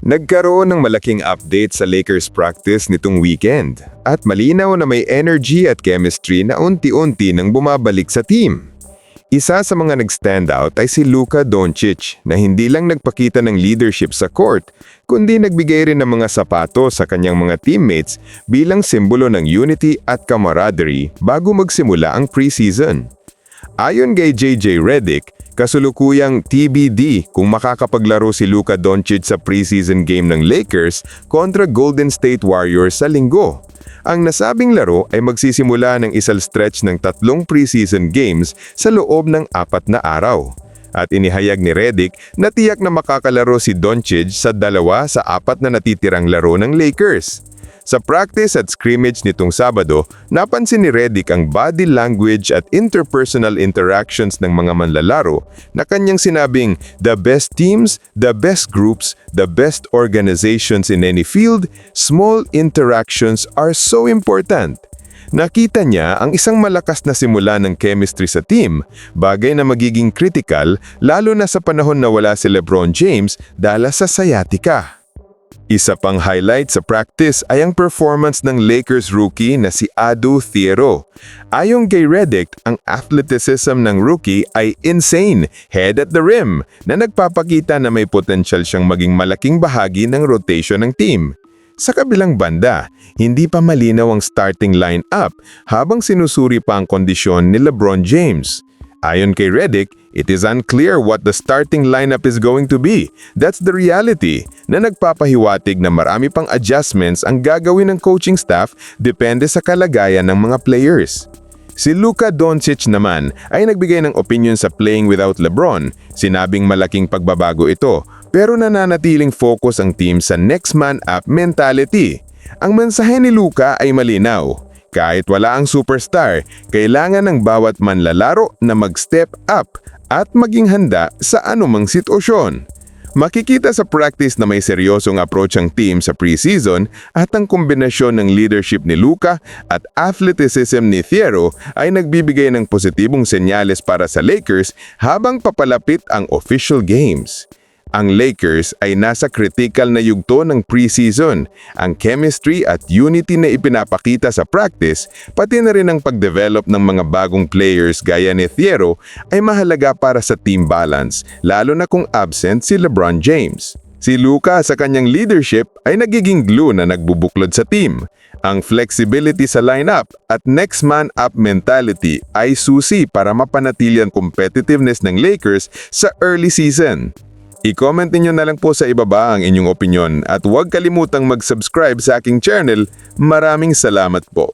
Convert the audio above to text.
Nagkaroon ng malaking update sa Lakers practice nitong weekend at malinaw na may energy at chemistry na unti-unti nang bumabalik sa team. Isa sa mga nag-stand out ay si Luka Doncic na hindi lang nagpakita ng leadership sa court, kundi nagbigay rin ng mga sapatos sa kanyang mga teammates bilang simbolo ng unity at camaraderie bago magsimula ang preseason. Ayon kay JJ Redick, kasulukuyang TBD kung makakapaglaro si Luka Doncic sa preseason game ng Lakers kontra Golden State Warriors sa Linggo. Ang nasabing laro ay magsisimula ng isang stretch ng 3 preseason games sa loob ng 4 na araw. At inihayag ni Redick na tiyak na makakalaro si Doncic sa 2 sa 4 na natitirang laro ng Lakers. Sa practice at scrimmage nitong Sabado, napansin ni Redick ang body language at interpersonal interactions ng mga manlalaro na kanyang sinabing, "The best teams, the best groups, the best organizations in any field, small interactions are so important." Nakita niya ang isang malakas na simula ng chemistry sa team, bagay na magiging critical lalo na sa panahon na wala si LeBron James dahil sa sciatica. Isa pang highlight sa practice ay ang performance ng Lakers rookie na si Adu Thiero. Ayon kay Redick, ang athleticism ng rookie ay insane, head at the rim, na nagpapakita na may potential siyang maging malaking bahagi ng rotation ng team. Sa kabilang banda, hindi pa malinaw ang starting lineup habang sinusuri pa ang kondisyon ni LeBron James. Ayon kay Redick, it is unclear what the starting lineup is going to be. That's the reality, na nagpapahiwatig na marami pang adjustments ang gagawin ng coaching staff depende sa kalagayan ng mga players. Si Luka Doncic naman ay nagbigay ng opinion sa playing without LeBron, sinabing malaking pagbabago ito, pero nananatiling focus ang team sa next man up mentality. Ang mensahe ni Luka ay malinaw. Kahit wala ang superstar, kailangan ng bawat manlalaro na mag-step up at maging handa sa anumang sitwasyon. Makikita sa practice na may seryosong approach ang team sa preseason at ang kombinasyon ng leadership ni Luka at athleticism ni Thiero ay nagbibigay ng positibong senyales para sa Lakers habang papalapit ang official games. Ang Lakers ay nasa critical na yugto ng preseason. Ang chemistry at unity na ipinapakita sa practice, pati na rin ang pagdevelop ng mga bagong players gaya ni Thiero ay mahalaga para sa team balance, lalo na kung absent si LeBron James. Si Luka sa kanyang leadership ay nagiging glue na nagbubuklod sa team. Ang flexibility sa lineup at next man up mentality ay susi para mapanatili ang competitiveness ng Lakers sa early season. I-comment niyo na lang po sa ibaba ang inyong opinyon at huwag kalimutang mag-subscribe sa aking channel. Maraming salamat po.